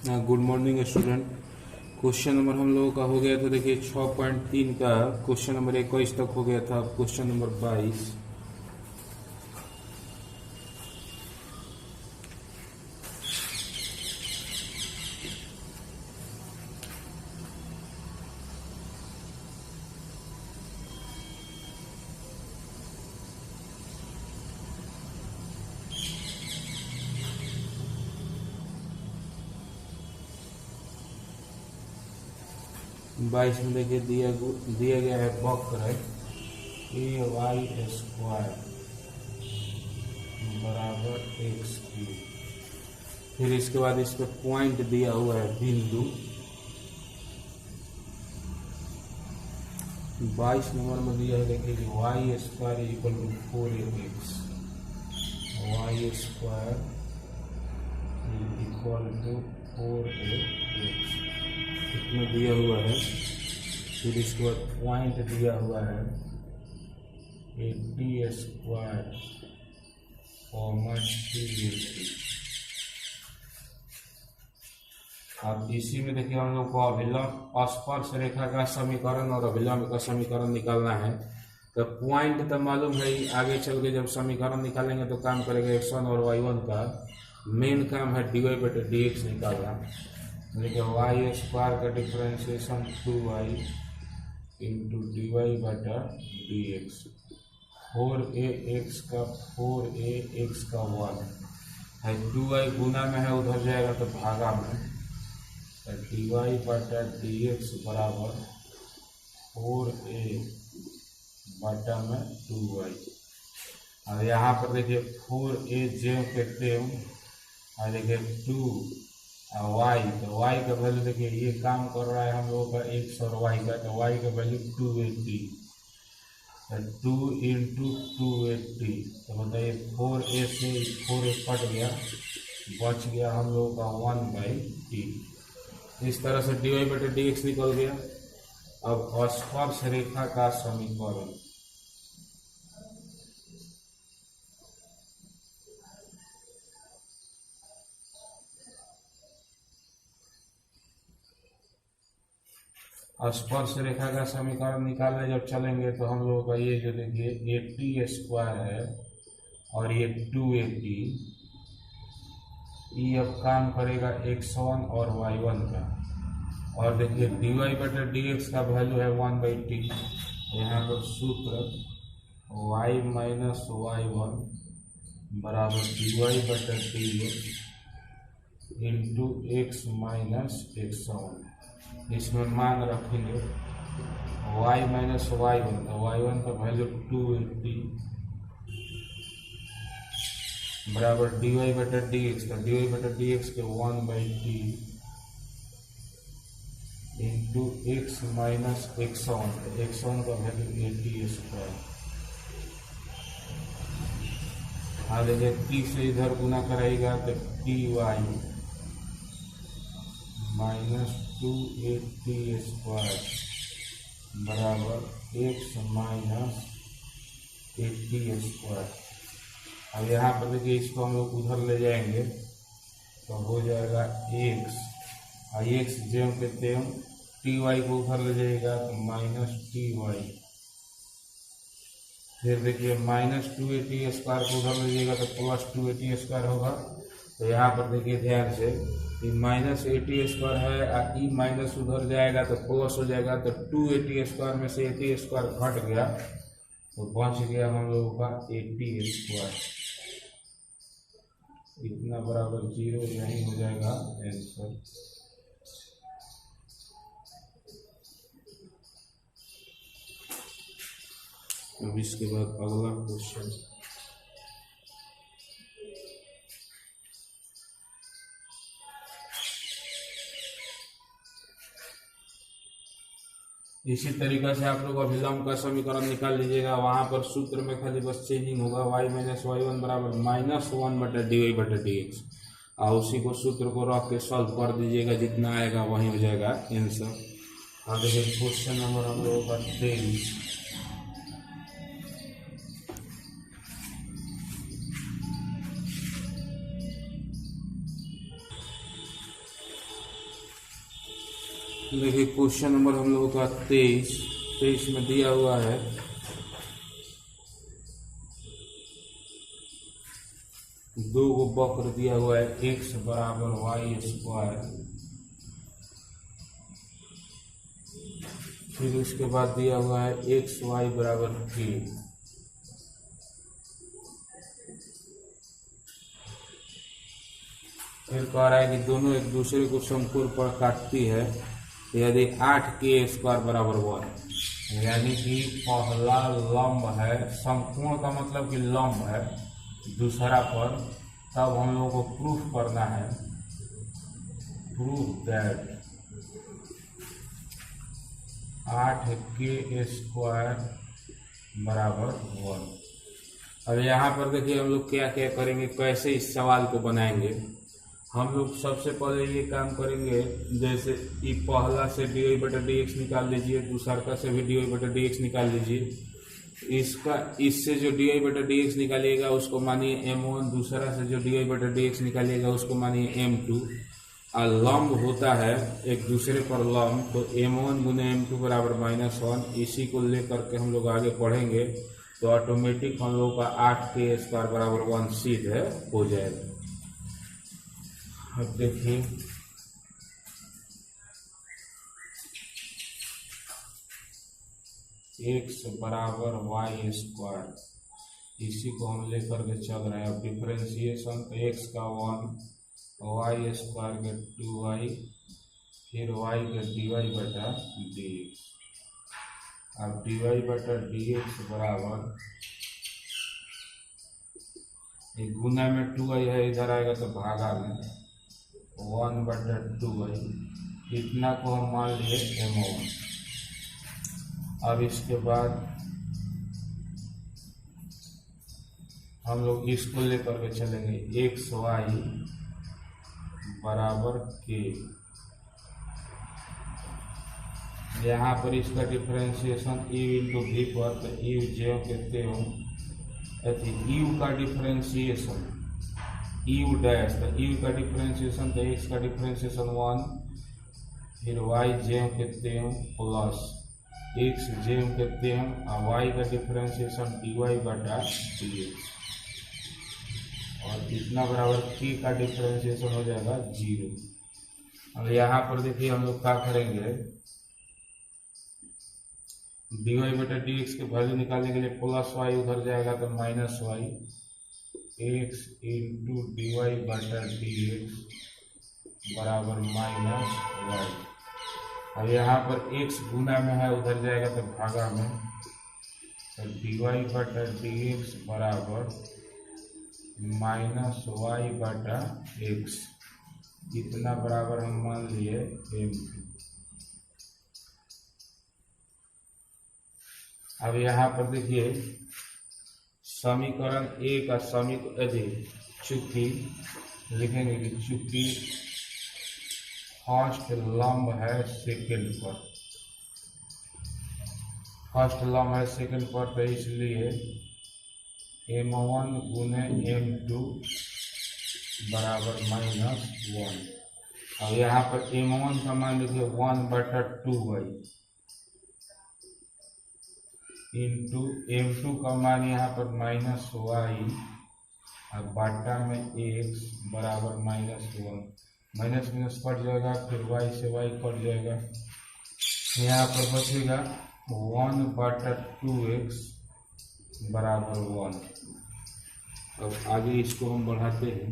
Good morning student. Question number हम लोगों का हो गया था, देखिए 6.3 का क्वेश्चन नंबर 21 तक हो गया था। क्वेश्चन नंबर 22 में देखिए दिया गया है वक्र AY² बराबर x3। फिर इसके बाद इस पे पॉइंट दिया हुआ है बिंदु। 22 नंबर में दिया है, देखिए y² equal to 4ax, y² equal to 4ax इसमें दिया हुआ है। फिर इसके बाद पॉइंट दिया हुआ है 80² कॉमा 280। अब इसी में देखिए हम लोग को अभिलंब स्पर्श रेखा का समीकरण और अभिलंब का समीकरण निकालना है। तो पॉइंट तो मालूम है ही, आगे चल के जब समीकरण निकालेंगे तो काम करेगा x1 और y1 का। मेन काम है dy/dx निकालना। देखिए y² का differentiation 2y into dy/dx, 4ax का 4ax का 1 है, 2y गुना में है उधर जाएगा तो भागा में, dy/dx बराबर 4a बटा में 2y। और यहाँ पर देखिए 4a जेम के टेम और देखिए 2 y, तो y का वैल्यू देखिए ये काम कर रहा है हम लोगों का x और y का, तो y का वैल्यू 280, 2 इंटू 280, तो बताइए 4a से 4a कट गया, बच गया हम लोगों का 1/t। इस तरह से dy/dx निकल गया। अब स्पर्श रेखा का समीकरण, स्पर्श रेखा का समीकरण निकालने जब चलेंगे तो हम लोगों का ये जो देखिए 80² है और ये 280, ये अब काम करेगा x1 और y1 का। और देखिए dy/dx का वैल्यू है 1/t। यहाँ पर सूत्र y माइनस y1 बराबर dy/dx into x minus x1। इसमें मान रखेंगे y माइनस y1, तो y1 का वैल्यू 280 बराबर dy/dx का dy/dx के 1/t into x minus x1, x1 का वैल्यू 80²। हाँ देखिए t से इधर गुना कराएगा तो ty माइनस 280² बराबर x माइनस 80²। अब यहाँ पर देखिए इसको हम लोग उधर ले जाएंगे तो हो जाएगा x, और x जेम के तेम ty को उधर ले जाएगा तो माइनस ty। फिर देखिए माइनस 280² को उधर ले जाएगा तो प्लस 280² होगा। तो यहाँ पर देखिए ध्यान से कि माइनस 80² है और ई माइनस उधर जाएगा तो प्लस हो जाएगा, तो 280² में से 80² घट गया तो बच गया हम लोगों का 80²। इतना बराबर 0 यही हो जाएगा आंसर। अब इसके बाद अगला क्वेश्चन, इसी तरीका से आप लोग अभिलंब का समीकरण निकाल लीजिएगा। वहां पर सूत्र में खाली बस चेंजिंग होगा, y माइनस y1 बराबर -1/dy/dx, और उसी को सूत्र को रख के सॉल्व कर दीजिएगा, जितना आएगा वही हो जाएगा आंसर। और देखिए क्वेश्चन नंबर हम लोगों का 23, देखिए क्वेश्चन नंबर हम लोगों का 23 में दिया हुआ है दो गो वक्र दिया हुआ है x बराबर वाई स्क्वायर, फिर उसके बाद दिया हुआ है एक्स वाई बराबर k। फिर कह रहा है कि दोनों एक दूसरे को समकोण पर काटती है यदि 8k² बराबर 1, यानी कि पहला लंब है, समकोण का मतलब कि लंब है दूसरा पर, तब हम लोगों को प्रूफ करना है, प्रूफ दैट 8k² बराबर 1। अब यहाँ पर देखिए हम लोग क्या क्या करेंगे, कैसे इस सवाल को बनाएंगे। हम लोग सबसे पहले ये काम करेंगे, जैसे कि पहला से dy/dx निकाल लीजिए, दूसरा से भी dy/dx निकाल लीजिए। इससे जो dy/dx निकालिएगा उसको मानिए m1, दूसरा से जो dy/dx निकालिएगा उसको मानिए m2। और लंब होता है एक दूसरे पर लंब, तो m1 गुने m2 बराबर -1। इसी को लेकर के हम लोग आगे पढ़ेंगे तो ऑटोमेटिक हम लोग का 8k² बराबर 1 सीधे हो जाएगा। अब देखिए x बराबर y², इसी को हम लेकर के चल रहे हैं। अब डिफरेंशिएशन तो x का 1, y² के 2y, फिर y के dy/dx। अब dy/dx बराबर, एक गुना में 2y है, इधर आएगा तो भागा में 1/2y, इतना को हम मान लिए m1। अब इसके बाद हम लोग इसको लेकर के चलेंगे एक्स वाई बराबर k। यहाँ पर इसका डिफरेंशिएशन u इंटू v पर, तो u जो कहते हो u का डिफरेंशिएशन u डैश, तो u का डिफरेंशिएशन तो x का डिफरेंशिएशन 1, फिर y जो कहते हो प्लस x जो कहते हैं, और y का डिफरेंशिएशन dy/dx, और इतना बराबर k का डिफरेंशिएशन हो जाएगा 0। अब यहाँ पर देखिए हम लोग क्या करेंगे, dy/dx के वैल्यू निकालने के लिए प्लस y उधर जाएगा तो -y, x इंटू dy/dx बराबर -y। अब यहाँ पर x गुना में है, उधर जाएगा तो भागा में, तो dy/dx बराबर -y/x, इतना बराबर हम मान लिए m2। अब यहाँ पर देखिए समीकरण a का चूंकि लिखेंगे कि चूंकि फर्स्ट लंब है सेकंड पर, फर्स्ट लंब है सेकंड पर, तो इसलिए m1 गुने m2 बराबर -1। अब यहाँ पर m1 का मान लिखिए 1/2y इंटू m2 का मान यहाँ पर -y, और बाटा में x बराबर -1, माइनस माइनस कट जाएगा, फिर y से y कट जाएगा, यहाँ पर बचेगा 1/2x बराबर 1। अब आगे इसको हम बढ़ाते हैं,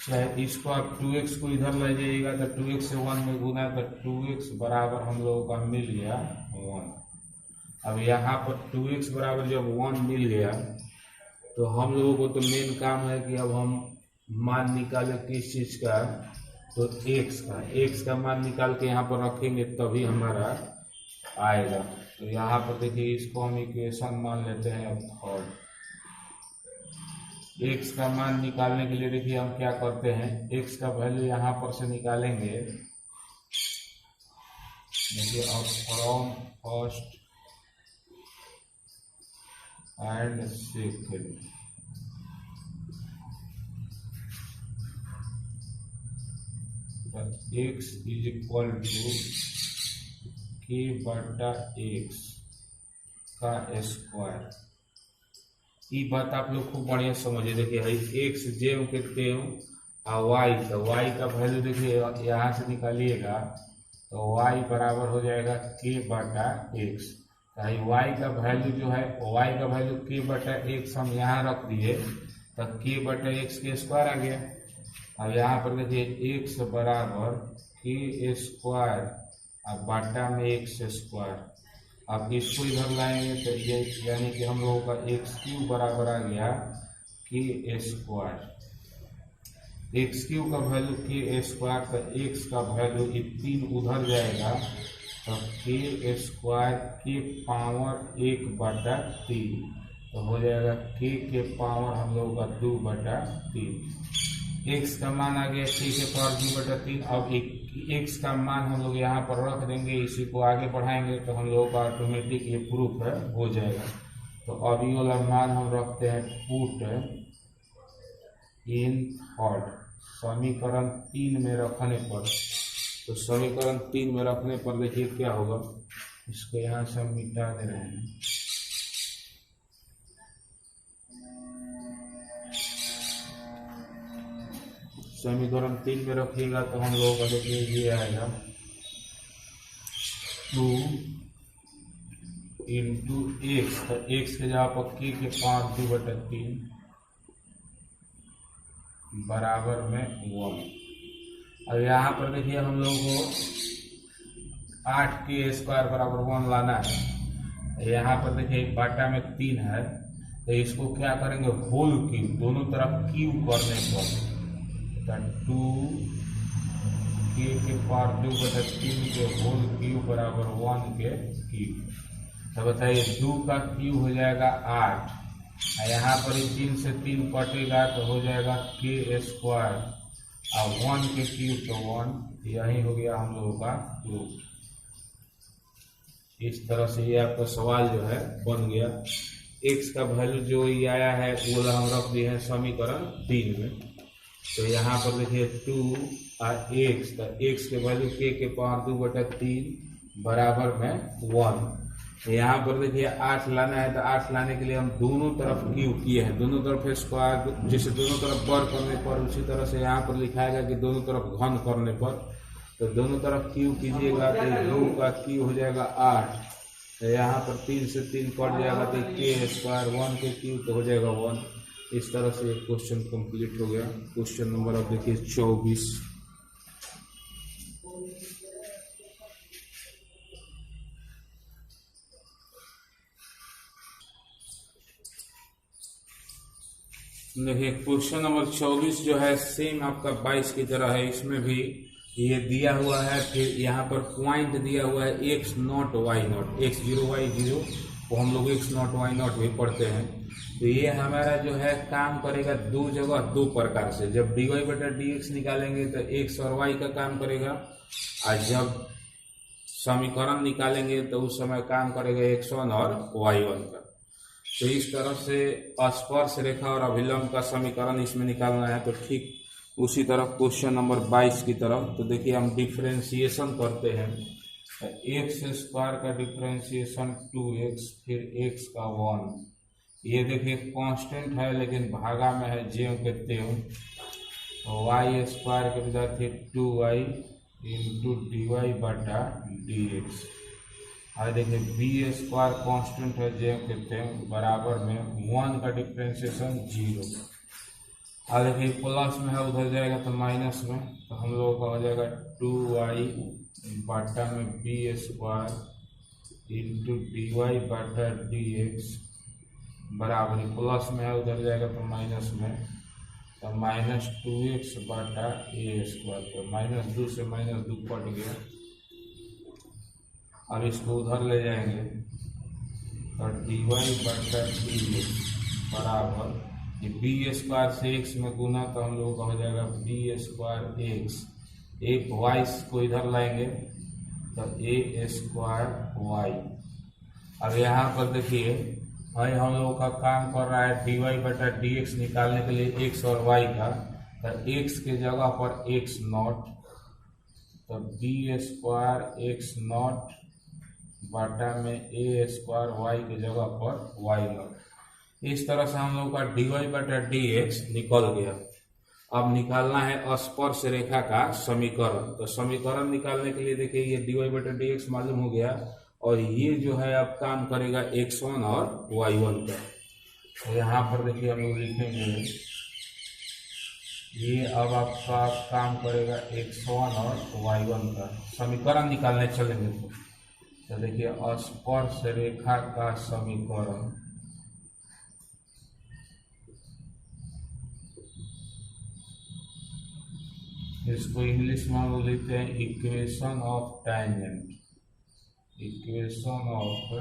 चाहे इसको आप 2x को इधर ले जाइएगा तो 2x से 1 में गुना, तो 2x बराबर हम लोगों का मिल गया 1। अब यहाँ पर 2x बराबर जब 1 मिल गया तो हम लोगों को तो मेन काम है कि अब हम मान निकालें किस चीज़ का, तो x का मान निकाल के यहाँ पर रखेंगे तभी हमारा आएगा। तो यहाँ पर देखिए इसको हम इक्वेशन मान लेते हैं। अब थर्ड x का मान निकालने के लिए देखिए हम क्या करते हैं, x का वैल्यू यहाँ पर से निकालेंगे, देखिए अब from first and second, x is equal to k बटा x का स्क्वायर। ये बात आप लोग खूब बढ़िया समझिए। देखिए है x जेम के तेम और y का वैल्यू देखिए यहाँ से निकालिएगा तो y बराबर हो जाएगा k बटा x। y का वैल्यू जो है y का वैल्यू k बटा x हम यहाँ रख दिए तो k बटा x के स्क्वायर आ गया। अब यहाँ पर देखिए x बराबर k स्क्वायर और बटा में x स्क्वायर। अब इसको इधर लाएंगे तो ये यानी कि हम लोगों का एक्स क्यू बराबर आ गया के स्क्वायर। एक्स क्यू का वैल्यू के स्क्वायर का एक्स का वैल्यू ये 3 उधर जाएगा तो के स्क्वायर के पावर 1 बटा 3 तो हो जाएगा के पावर हम लोगों का 2 बटा 3। एक्स का मान आ गया के पावर 2 बटा 3। अब एक्स का मान हम लोग यहाँ पर रख देंगे, इसी को आगे बढ़ाएंगे तो हम लोगों का ऑटोमेटिक ये प्रूफ है हो जाएगा। तो अब ये वाला मान हम रखते हैं पुट इन थर्ड, समीकरण 3 में रखने पर। तो समीकरण 3 में रखने पर देखिए क्या होगा, इसको यहाँ से हम मिटा दे रहे हैं। समीकरण 3 में रखिएगा तो हम लोगों का देखिए ये आएगा 2 इंटू एक्स, तो एक्स के जगह पर के पावर 2 बटा 3 बराबर में 1। अब यहाँ पर देखिए हम लोगों को 8 के स्क्वायर बराबर 1 लाना है। यहाँ पर देखिए बाटा में 3 है तो इसको क्या करेंगे होल क्यूब, दोनों तरफ क्यूब करने पर 2 के पावर 2 बटा 3 के होल क्यूब बराबर 1 के क्यूब। तो बताइए 2 का क्यूब हो जाएगा 8, यहाँ पर 3 से 3 कटेगा तो हो जाएगा के स्क्वायर और 1 के क्यूब तो 1, यही हो गया हम लोगों का प्रूफ। इस तरह से ये आपका सवाल जो है बन गया। एक्स का वैल्यू जो ये आया है वो हम रख दिए हैं समीकरण 3 में। तो यहाँ पर देखिए 2 और एक्स, तो एक्स के वैल्यू के पावर 2 बटा 3 बराबर में 1। तो यहाँ पर देखिए 8 लाना है तो 8 लाने के लिए हम दोनों तरफ क्यूब किए हैं, दोनों तरफ स्क्वायर, जैसे दोनों तरफ बर करने पर उसी तरह से यहाँ पर लिखाएगा कि दोनों तरफ घन करने पर। तो दोनों तरफ क्यूब कीजिएगा तो 2 का क्यूब हो जाएगा 8, तो यहाँ पर 3 से 3 कट जाएगा तो के स्क्वायर 1 के क्यूब तो हो जाएगा 1। इस तरह से क्वेश्चन कंप्लीट हो गया। क्वेश्चन नंबर अब देखिए 24। देखिए क्वेश्चन नंबर 24 जो है सेम आपका 22 की तरह है। इसमें भी ये दिया हुआ है, फिर यहाँ पर पॉइंट दिया हुआ है x not y not, x0 y0 वो हम लोग x नॉट y नॉट भी पढ़ते हैं। तो ये हमारा जो है काम करेगा दो जगह दो प्रकार से। जब dy बटा dx निकालेंगे तो x और y का काम करेगा, और जब समीकरण निकालेंगे तो उस समय काम करेगा x1 और y1 का। तो इस तरह से स्पर्श रेखा और अभिलंब का समीकरण इसमें निकालना है। तो ठीक उसी तरह क्वेश्चन नंबर 22 की तरफ, तो देखिए हम डिफ्रेंसिएशन करते हैं। एक्स स्क्वायर का डिफ्रेंसिएशन 2x, फिर x का 1। ये देखिए कांस्टेंट है लेकिन भागा में है ज्यों के त्यों। तो y स्क्वायर के बजाय थे 2y इंटू डी वाई बटा डी एक्स। और देखिए बी स्क्वायर कॉन्स्टेंट है ज्यों के त्यों बराबर में 1 का डिफ्रेंसिएशन 0। और देखिए प्लस में है उधर जाएगा तो माइनस में, तो हम लोगों का हो जाएगा 2y बटा में B square into D Y बटा डी एक्स बराबर, प्लस में है उधर जाएगा तो माइनस में, तो माइनस 2x बटा ए स्क्वायर। तो -2 से -2 कट गया। अब इसको उधर ले जाएंगे तो डी वाई बटा डी एक्स बराबर, ये बी स्क्वायर से एक्स में गुना तो हम लोगों का हो जाएगा बी स्क्वायर एक्स। एक वाई को इधर लाएंगे तो ए स्क्वायर वाई। अब यहाँ पर देखिए भाई हम लोगों का काम कर रहा है डी वाई बटा डी एक्स निकालने के लिए एक्स और वाई का, तो एक्स के जगह पर एक्स नॉट, तो डी स्क्वायर एक्स नॉट बटा में ए स्क्वायर वाई की जगह पर वाई नॉट। इस तरह से हम लोग का डी वाई बटा डी एक्स निकल गया। अब निकालना है स्पर्श रेखा का समीकरण। तो समीकरण निकालने के लिए देखिए ये डी वाई बटा डी एक्स मालूम हो गया, और ये जो है अब काम करेगा x1 और y1 का। तो यहाँ पर देखिए हम लोग लिखेंगे ये अब आपका काम करेगा x1 और y1 का। समीकरण निकालने चलेंगे तो देखिए स्पर्श रेखा का समीकरण, इसको इंग्लिश में हम लिखते हैं equation of tangent. Equation of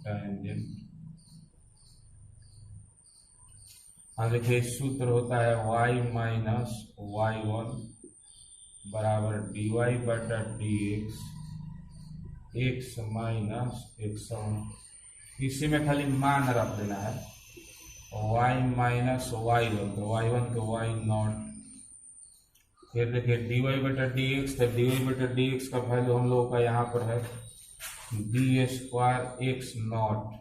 tangent, हाँ देखिए सूत्र होता है y माइनस y1 बराबर डी वाई बटा D x, x minus x1। इसी में खाली मान रख देना है y माइनस y1, तो y1 के y नॉट। फिर देखिए डी वाई बटा डी एक्स, तो डी वाई बटा डी एक्स का वैल्यू हम लोगों का यहाँ पर है डी स्क्वायर एक्स नॉट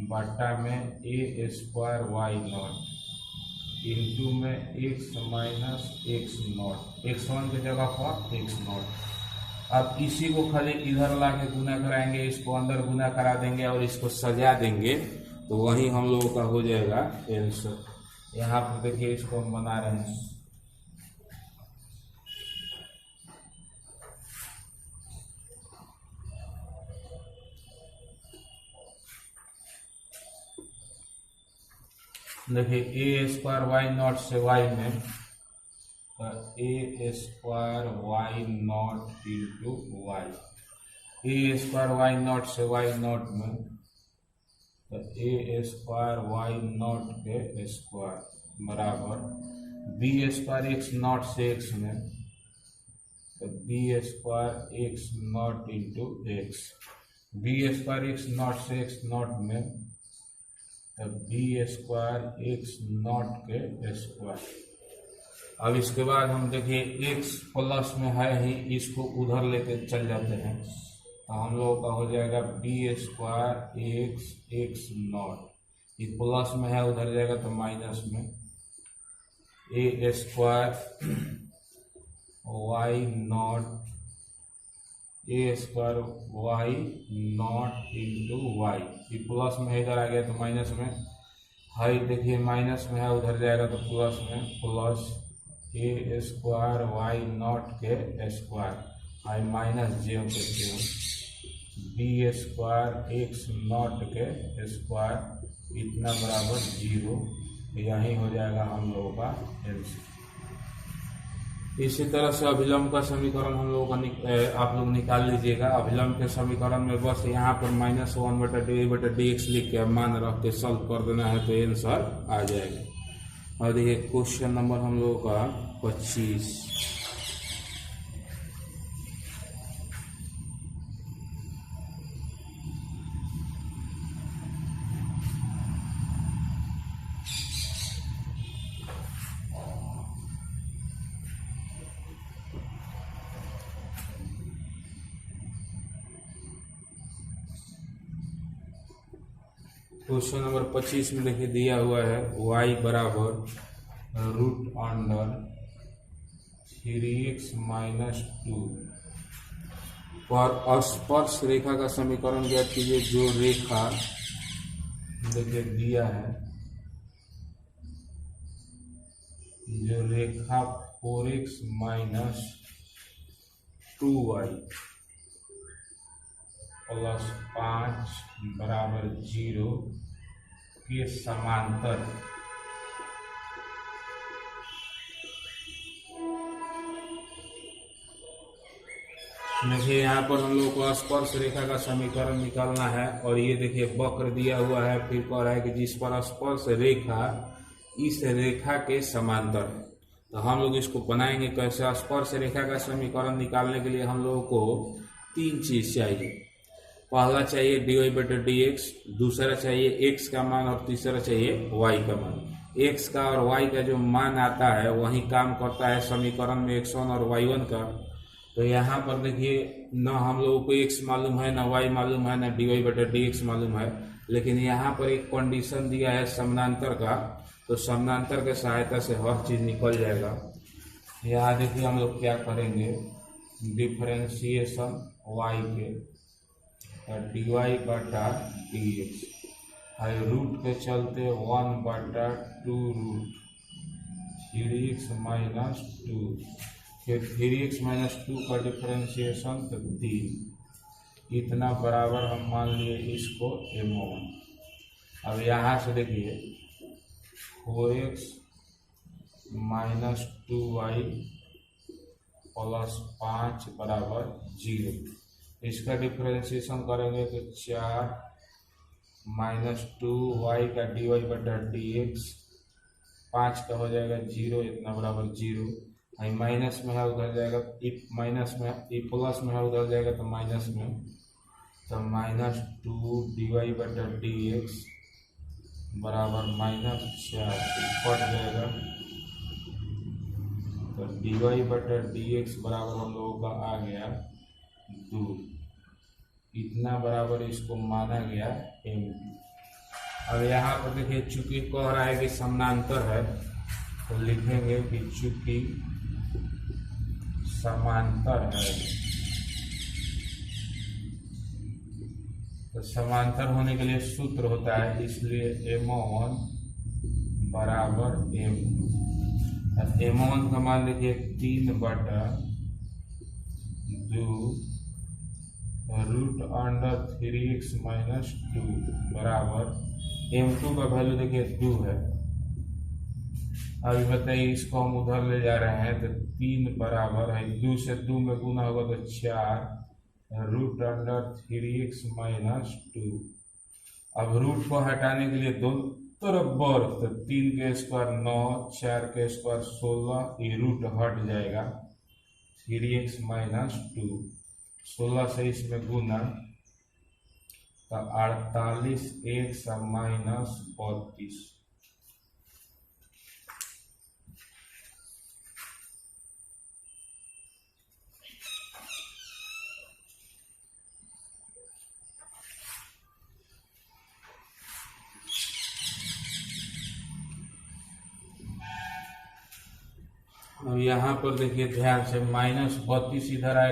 बटा में A square Y nought into में x minus x not, x1 की जगह पर एक्स नॉट। अब इसी को खाली इधर ला के गुना कराएंगे, इसको अंदर गुना करा देंगे और इसको सजा देंगे, तो वही हम लोगों का हो जाएगा आंसर। यहाँ पर देखिए इसको हम बना रहे हैं, देखिए ए स्क्वायर वाई नॉट से वाई में, तो A square Y nought into Y, A square Y nought से वाई नॉट में, तो ए स्क्वायर वाई नॉट के स्क्वायर बराबर बी स्क्वायर एक्स नॉट से एक्स में, तो B square X nought into X, B square X nought से X nought में, तो बी स्क्वायर एक्स नॉट के स्क्वायर। अब इसके बाद हम देखिए एक्स प्लस में है ही, इसको उधर लेके चल जाते हैं, तो हम लोगों का हो जाएगा B square X X nought, ये प्लस में है उधर जाएगा तो माइनस में, A square Y nought, A square Y nought into Y, ये प्लस में है इधर आ गया तो माइनस में, हाई देखिए माइनस में है उधर जाएगा तो प्लस में, plus A square Y not के स्क्वायर, हाई माइनस जे के बी स्क्वायर एक्स नॉट के स्क्वायर इतना बराबर 0, यही हो जाएगा हम लोगों का आंसर। इसी तरह से अभिलंब का समीकरण हम लोगों का आप लोग निकाल लीजिएगा। अभिलंब के समीकरण में बस यहाँ पर -1 बटा डी बटा डी एक्स लिख के मान रख के सॉल्व कर देना है तो आंसर आ जाएगा। और देखिए क्वेश्चन नंबर हम लोगों का 25, क्वेश्चन नंबर 25 में देखिए दिया हुआ है y बराबर √3x - 2 पर स्पर्श रेखा का समीकरण ज्ञात कीजिए। जो रेखा देखिए दिया है, जो रेखा 4x - 2y + 5 बराबर 0 के समांतर देखिए यहाँ पर हम लोग को स्पर्श रेखा का समीकरण निकालना है। और ये देखिए वक्र दिया हुआ है, फिर कह रहा है कि जिस पर स्पर्श रेखा इस रेखा के समांतर है। तो हम लोग इसको बनाएंगे कैसे। स्पर्श रेखा का समीकरण निकालने के लिए हम लोगों को 3 चीज चाहिए। पहला चाहिए dy/dx, दूसरा चाहिए x का मान और तीसरा चाहिए y का मान। x का और y का जो मान आता है वही काम करता है समीकरण में x1 और y1 का। तो यहाँ पर देखिए न हम लोगों को x मालूम है, न y मालूम है, न dy/dx मालूम है, लेकिन यहाँ पर एक कंडीशन दिया है समानांतर का, तो समानांतर के सहायता से हर चीज निकल जाएगा। यहाँ देखिए हम लोग क्या करेंगे, डिफरेंशिएशन y के dy/dx रूट के चलते 1/2 3x - 2, फिर 3x - 2 का डिफरेंशिएशन तो 3, इतना बराबर हम मान लिए इसको m1। अब यहाँ से देखिए 4x - 2y + 5 = 0। इसका डिफरेंशिएशन करेंगे तो 4 - 2y का dy/dx 5 का हो जाएगा 0, इतना बराबर 0। माइनस में है उधर जाएगा, माइनस में प्लस में है उधर जाएगा तो माइनस में, तो -2 dy/dx बराबर -4 कट जाएगा। तो dy/dx बराबर हम लोगों का आ गया 2, इतना बराबर इसको माना गया m। अब यहाँ पर देखिए चूंकि कह रहा है कि समानांतर है तो लिखेंगे कि चूंकि समांतर है, तो समांतर होने के लिए सूत्र होता है, इसलिए m1 बराबर m। m1 का मान देखिए 3/2 √3x - 2 बराबर m2 का वैल्यू देखिए 2 है। अभी बताइए इसको हम उधर ले जा रहे हैं तो 3 बराबर है 2 से 2 में गुना होगा तो 4 √3x - 2। अब रूट को हटाने के लिए दोनों तरफ वर्ग, तो 3 के स्क्वायर 9, 4 के स्क्वायर 16, ये रूट हट जाएगा 3x - 2, 16 से इसमें गुना तो 48x - 32। अब यहाँ पर देखिए ध्यान से -32 इधर आए